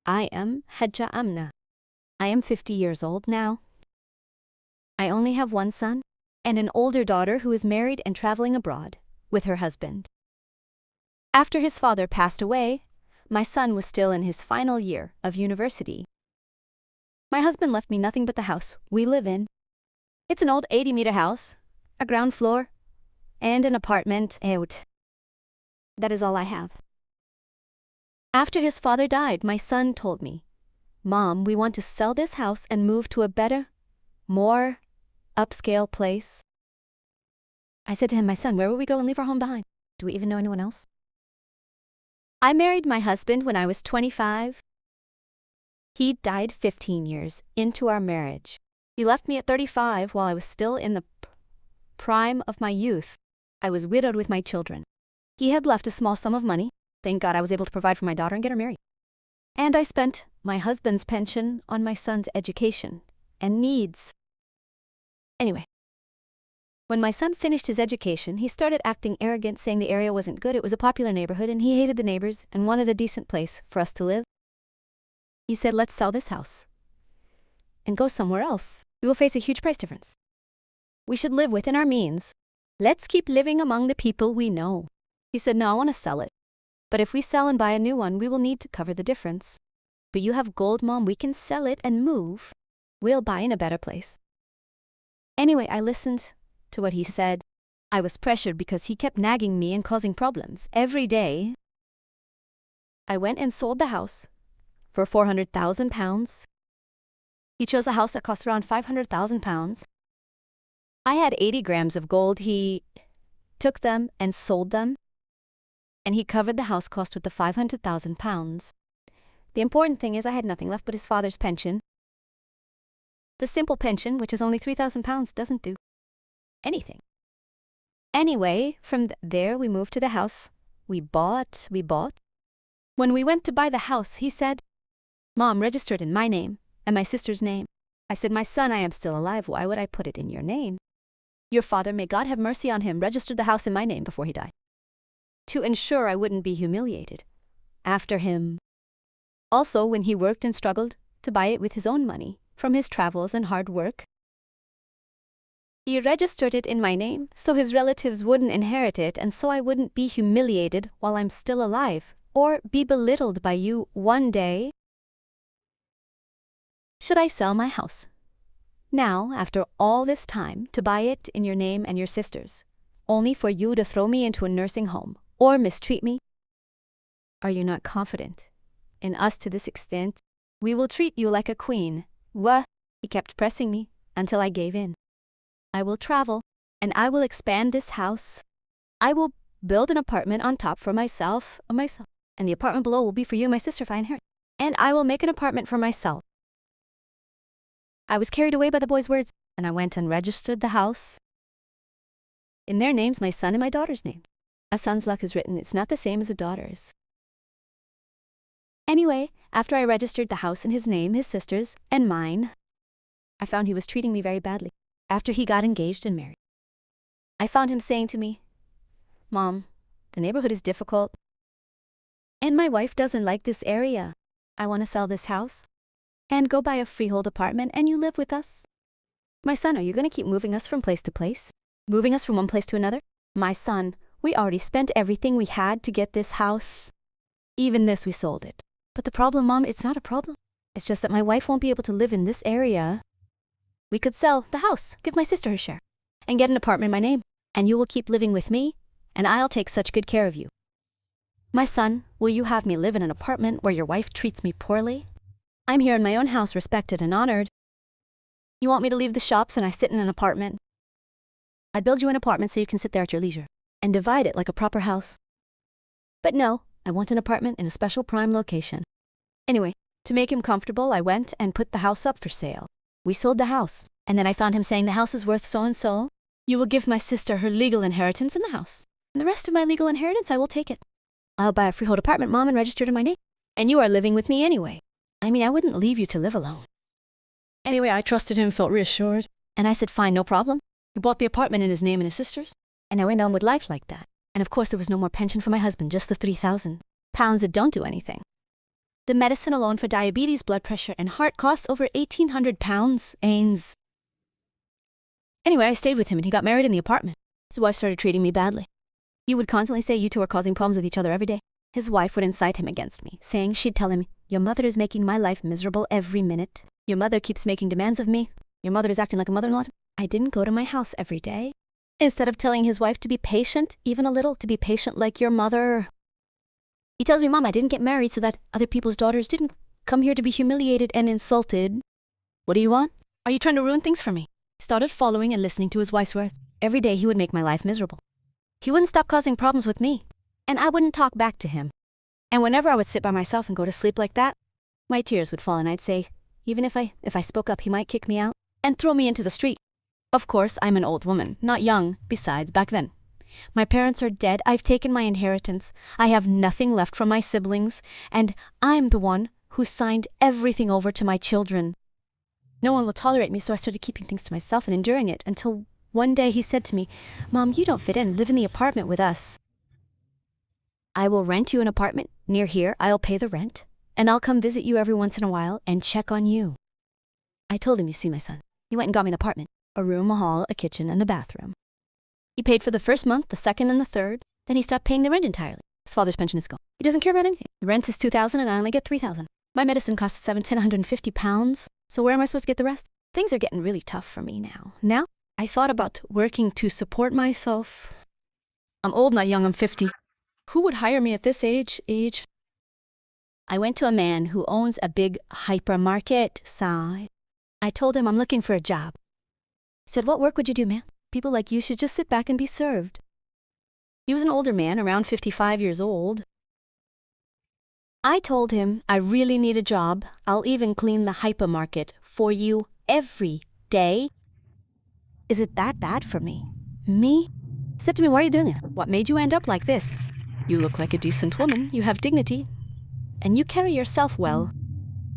I am Hajja Amna. I am 50 years old now. I only have one son and an older daughter who is married and traveling abroad with her husband. After his father passed away, my son was still in his final year of university. My husband left me nothing but the house we live in. It's an old 80-meter house, a ground floor, and an apartment out. That is all I have. After his father died, my son told me, "Mom, we want to sell this house and move to a better, more upscale place." I said to him, "My son, where will we go and leave our home behind? Do we even know anyone else?" I married my husband when I was 25. He died 15 years into our marriage. He left me at 35 while I was still in the prime of my youth. I was widowed with my children. He had left a small sum of money. Thank God I was able to provide for my daughter and get her married. And I spent my husband's pension on my son's education and needs. Anyway, when my son finished his education, he started acting arrogant, saying the area wasn't good, it was a popular neighborhood, and he hated the neighbors and wanted a decent place for us to live. He said, "Let's sell this house and go somewhere else. We will face a huge price difference. We should live within our means. Let's keep living among the people we know." He said, "No, I want to sell it. But if we sell and buy a new one, we will need to cover the difference. But you have gold, Mom. We can sell it and move. We'll buy in a better place." Anyway, I listened to what he said. I was pressured because he kept nagging me and causing problems every day. I went and sold the house for £400,000. He chose a house that cost around £500,000. I had 80 grams of gold. He took them and sold them, and he covered the house cost with the £500,000. The important thing is I had nothing left but his father's pension. The simple pension, which is only £3,000, doesn't do anything. Anyway, from there we moved to the house. We bought. When we went to buy the house, he said, "Mom, register it in my name and my sister's name." I said, "My son, I am still alive. Why would I put it in your name? Your father, may God have mercy on him, registered the house in my name before he died, to ensure I wouldn't be humiliated after him. Also, when he worked and struggled to buy it with his own money from his travels and hard work, he registered it in my name so his relatives wouldn't inherit it and so I wouldn't be humiliated while I'm still alive or be belittled by you one day. Should I sell my house now, after all this time, to buy it in your name and your sister's, only for you to throw me into a nursing home or mistreat me? Are you not confident in us to this extent? We will treat you like a queen." Wah! He kept pressing me until I gave in. "I will travel, and I will expand this house. I will build an apartment on top for myself, and the apartment below will be for you and my sister if I inherit. And I will make an apartment for myself." I was carried away by the boy's words, and I went and registered the house in their names, my son and my daughter's name. A son's luck is written, it's not the same as a daughter's. Anyway, after I registered the house in his name, his sister's, and mine, I found he was treating me very badly after he got engaged and married. I found him saying to me, "Mom, the neighborhood is difficult, and my wife doesn't like this area. I want to sell this house and go buy a freehold apartment and you live with us. My son, are you going to keep moving us from place to place? Moving us from one place to another? My son, we already spent everything we had to get this house. Even this, we sold it. But the problem, Mom, it's not a problem. It's just that my wife won't be able to live in this area. We could sell the house, give my sister her share, and get an apartment in my name, and you will keep living with me, and I'll take such good care of you. My son, will you have me live in an apartment where your wife treats me poorly? I'm here in my own house, respected and honored. You want me to leave the shops and I sit in an apartment? I'd build you an apartment so you can sit there at your leisure and divide it like a proper house. But no, I want an apartment in a special prime location." Anyway, to make him comfortable, I went and put the house up for sale. We sold the house, and then I found him saying the house is worth so and so. You will give my sister her legal inheritance in the house, and the rest of my legal inheritance I will take it. I'll buy a freehold apartment, Mom, and register it in my name. And you are living with me anyway. I mean, I wouldn't leave you to live alone. Anyway, I trusted him, felt reassured, and I said, "Fine, no problem." He bought the apartment in his name and his sister's, and I went on with life like that. And of course, there was no more pension for my husband, just the £3,000 that don't do anything. The medicine alone for diabetes, blood pressure, and heart costs over £1,800, Ains. Anyway, I stayed with him and he got married in the apartment. His wife started treating me badly. He would constantly say you two are causing problems with each other every day. His wife would incite him against me, saying she'd tell him, your mother is making my life miserable every minute. Your mother keeps making demands of me. Your mother is acting like a mother-in-law. I didn't go to my house every day. Instead of telling his wife to be patient, even a little, to be patient like your mother. He tells me, Mom, I didn't get married so that other people's daughters didn't come here to be humiliated and insulted. What do you want? Are you trying to ruin things for me? He started following and listening to his wife's words. Every day he would make my life miserable. He wouldn't stop causing problems with me, and I wouldn't talk back to him. And whenever I would sit by myself and go to sleep like that, my tears would fall and I'd say, even if I spoke up, he might kick me out and throw me into the street. Of course, I'm an old woman, not young. Besides, back then, my parents are dead. I've taken my inheritance. I have nothing left from my siblings, and I'm the one who signed everything over to my children. No one will tolerate me, so I started keeping things to myself and enduring it until one day he said to me, Mom, you don't fit in. Live in the apartment with us. I will rent you an apartment near here. I'll pay the rent, and I'll come visit you every once in a while and check on you. I told him, you see, my son. He went and got me an apartment, a room, a hall, a kitchen, and a bathroom. He paid for the first month, the second, and the third. Then he stopped paying the rent entirely. His father's pension is gone. He doesn't care about anything. The rent is $2,000 and I only get $3,000. My medicine costs £1,750, so where am I supposed to get the rest? Things are getting really tough for me now. Now, I thought about working to support myself. I'm old, not young, I'm 50. Who would hire me at this age? I went to a man who owns a big hypermarket side. I told him I'm looking for a job. He said, what work would you do, man? People like you should just sit back and be served. He was an older man, around 55 years old. I told him I really need a job. I'll even clean the hypermarket for you every day. Is it that bad for me? Me? He said to me, why are you doing it? What made you end up like this? You look like a decent woman. You have dignity. And you carry yourself well.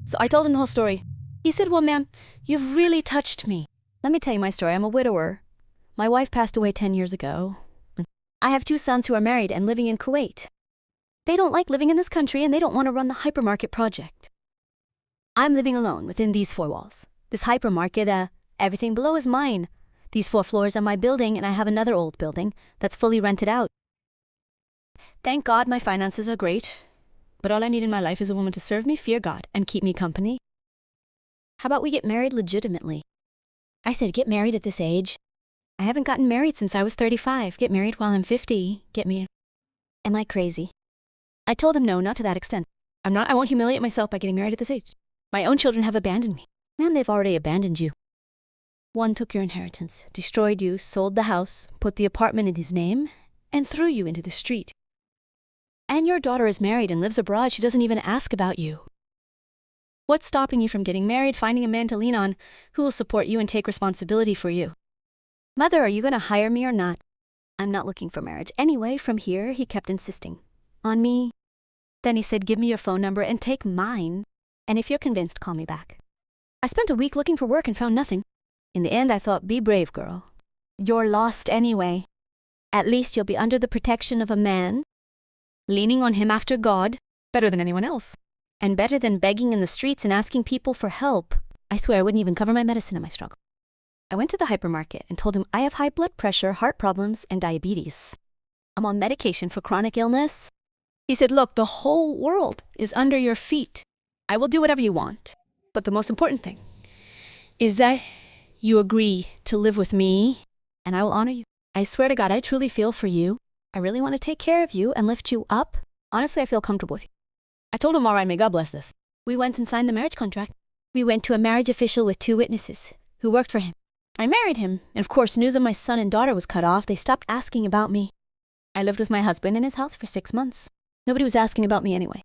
So I told him the whole story. He said, well, ma'am, you've really touched me. Let me tell you my story. I'm a widower. My wife passed away 10 years ago. I have 2 sons who are married and living in Kuwait. They don't like living in this country and they don't want to run the hypermarket project. I'm living alone within these 4 walls. This hypermarket, everything below is mine. These 4 floors are my building and I have another old building that's fully rented out. Thank God my finances are great, but all I need in my life is a woman to serve me, fear God, and keep me company. How about we get married legitimately? I said, get married at this age. I haven't gotten married since I was 35. Get married while I'm 50. Get me. Am I crazy? I told him no, not to that extent. I won't humiliate myself by getting married at this age. My own children have abandoned me. Man, they've already abandoned you. One took your inheritance, destroyed you, sold the house, put the apartment in his name, and threw you into the street. And your daughter is married and lives abroad. She doesn't even ask about you. What's stopping you from getting married, finding a man to lean on who will support you and take responsibility for you? Mother, are you going to hire me or not? I'm not looking for marriage. Anyway, from here, he kept insisting on me. Then he said, give me your phone number and take mine. And if you're convinced, call me back. I spent a week looking for work and found nothing. In the end, I thought, be brave, girl. You're lost anyway. At least you'll be under the protection of a man, leaning on him after God, better than anyone else. And better than begging in the streets and asking people for help. I swear I wouldn't even cover my medicine in my struggle. I went to the hypermarket and told him I have high blood pressure, heart problems, and diabetes. I'm on medication for chronic illness. He said, look, the whole world is under your feet. I will do whatever you want. But the most important thing is that you agree to live with me and I will honor you. I swear to God, I truly feel for you. I really want to take care of you and lift you up. Honestly, I feel comfortable with you. I told him, all right, may God bless this. We went and signed the marriage contract. We went to a marriage official with 2 witnesses who worked for him. I married him, and of course, news of my son and daughter was cut off. They stopped asking about me. I lived with my husband in his house for 6 months. Nobody was asking about me anyway.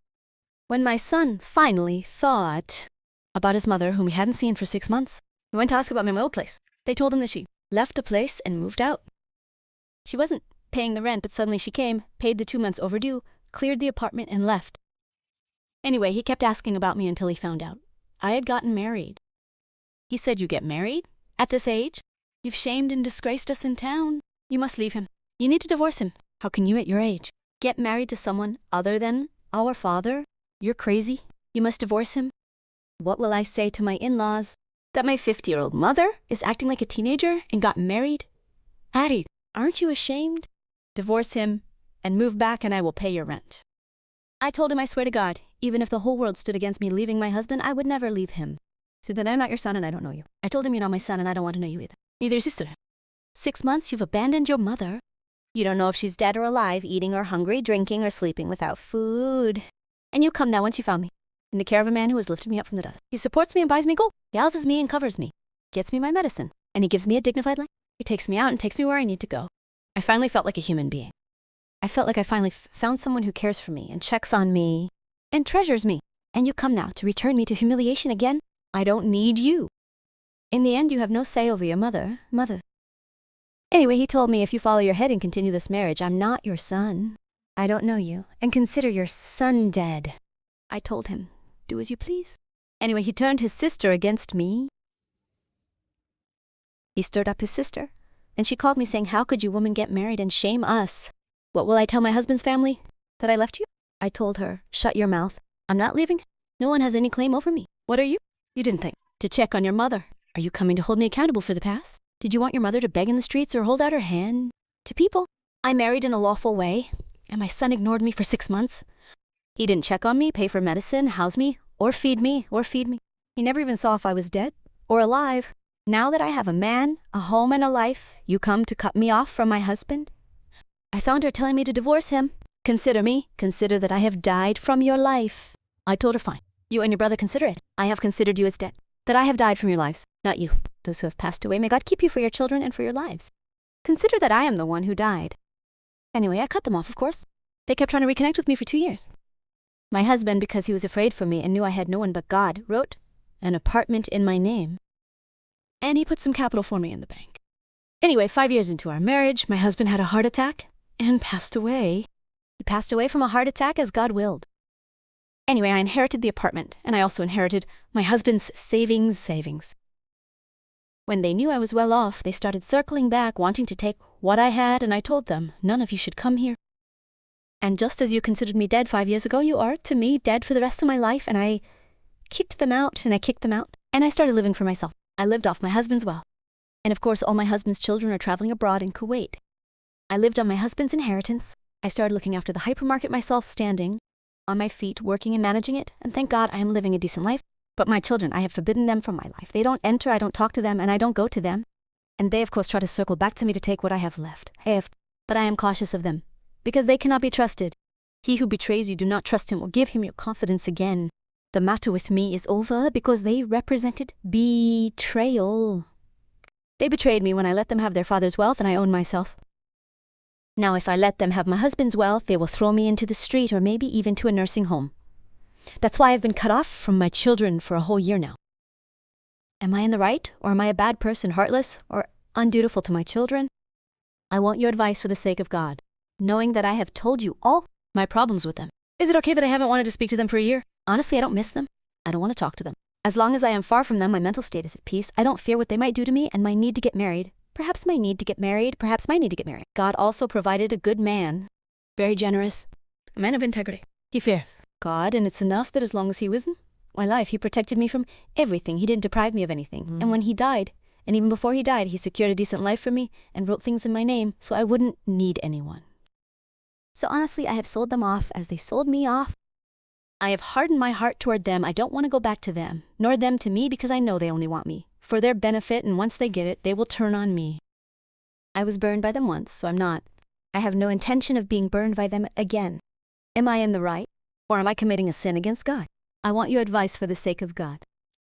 When my son finally thought about his mother, whom he hadn't seen for 6 months, he went to ask about my old place. They told him that she left the place and moved out. She wasn't paying the rent, but suddenly she came, paid the 2 months overdue, cleared the apartment, and left. Anyway, he kept asking about me until he found out I had gotten married. He said, you get married? At this age? You've shamed and disgraced us in town. You must leave him. You need to divorce him. How can you at your age get married to someone other than our father? You're crazy. You must divorce him. What will I say to my in-laws? That my 50-year-old mother is acting like a teenager and got married? Hattie, aren't you ashamed? Divorce him and move back and I will pay your rent. I told him I swear to God, even if the whole world stood against me leaving my husband, I would never leave him. Said that I'm not your son and I don't know you. I told him you're not my son and I don't want to know you either. Neither your sister. 6 months you've abandoned your mother. You don't know if she's dead or alive, eating or hungry, drinking or sleeping without food. And you come now once you found me, in the care of a man who has lifted me up from the dust. He supports me and buys me gold. He houses me and covers me, gets me my medicine, and he gives me a dignified life. He takes me out and takes me where I need to go. I finally felt like a human being. I felt like I finally found someone who cares for me and checks on me and treasures me. And you come now to return me to humiliation again? I don't need you. In the end, you have no say over your mother. Anyway, he told me if you follow your head and continue this marriage, I'm not your son. I don't know you, and consider your son dead. I told him, do as you please. Anyway, he turned his sister against me. He stirred up his sister, and she called me saying, how could you woman get married and shame us? What will I tell my husband's family? That I left you? I told her, shut your mouth. I'm not leaving. No one has any claim over me. What are you? You didn't think to check on your mother. Are you coming to hold me accountable for the past? Did you want your mother to beg in the streets or hold out her hand to people? I married in a lawful way, and my son ignored me for 6 months. He didn't check on me, pay for medicine, house me, or feed me. He never even saw if I was dead or alive. Now that I have a man, a home, and a life, you come to cut me off from my husband? I found her telling me to divorce him. Consider me. Consider that I have died from your life. I told her, fine. You and your brother consider it. I have considered you as dead. That I have died from your lives, not you. Those who have passed away, may God keep you for your children and for your lives. Consider that I am the one who died. Anyway, I cut them off, of course. They kept trying to reconnect with me for 2 years. My husband, because he was afraid for me and knew I had no one but God, wrote an apartment in my name. And he put some capital for me in the bank. Anyway, 5 years into our marriage, my husband had a heart attack and passed away. He passed away from a heart attack as God willed. Anyway, I inherited the apartment, and I also inherited my husband's savings. When they knew I was well off, they started circling back, wanting to take what I had, and I told them, none of you should come here. And just as you considered me dead 5 years ago, you are, to me, dead for the rest of my life, and I kicked them out, and I started living for myself. I lived off my husband's wealth. And of course, all my husband's children are traveling abroad in Kuwait. I lived on my husband's inheritance. I started looking after the hypermarket myself, standing on my feet, working and managing it, and thank God I am living a decent life. But my children, I have forbidden them from my life. They don't enter, I don't talk to them, and I don't go to them. And they, of course, try to circle back to me to take what I have left. But I am cautious of them, because they cannot be trusted. He who betrays you, do not trust him or give him your confidence again. The matter with me is over because they represented betrayal. They betrayed me when I let them have their father's wealth and I owned myself. Now, if I let them have my husband's wealth, they will throw me into the street or maybe even to a nursing home. That's why I've been cut off from my children for a whole year now. Am I in the right, or am I a bad person, heartless, or undutiful to my children? I want your advice for the sake of God, knowing that I have told you all my problems with them. Is it okay that I haven't wanted to speak to them for a year? Honestly, I don't miss them. I don't want to talk to them. As long as I am far from them, my mental state is at peace. I don't fear what they might do to me and my need to get married. Perhaps my need to get married. God also provided a good man, very generous, a man of integrity. He fears God, and it's enough that as long as he was in my life, he protected me from everything. He didn't deprive me of anything. And when he died, and even before he died, he secured a decent life for me and wrote things in my name so I wouldn't need anyone. So honestly, I have sold them off as they sold me off. I have hardened my heart toward them. I don't want to go back to them, nor them to me, because I know they only want me for their benefit, and once they get it, they will turn on me. I was burned by them once, so I have no intention of being burned by them again. Am I in the right, or am I committing a sin against God? I want your advice for the sake of God.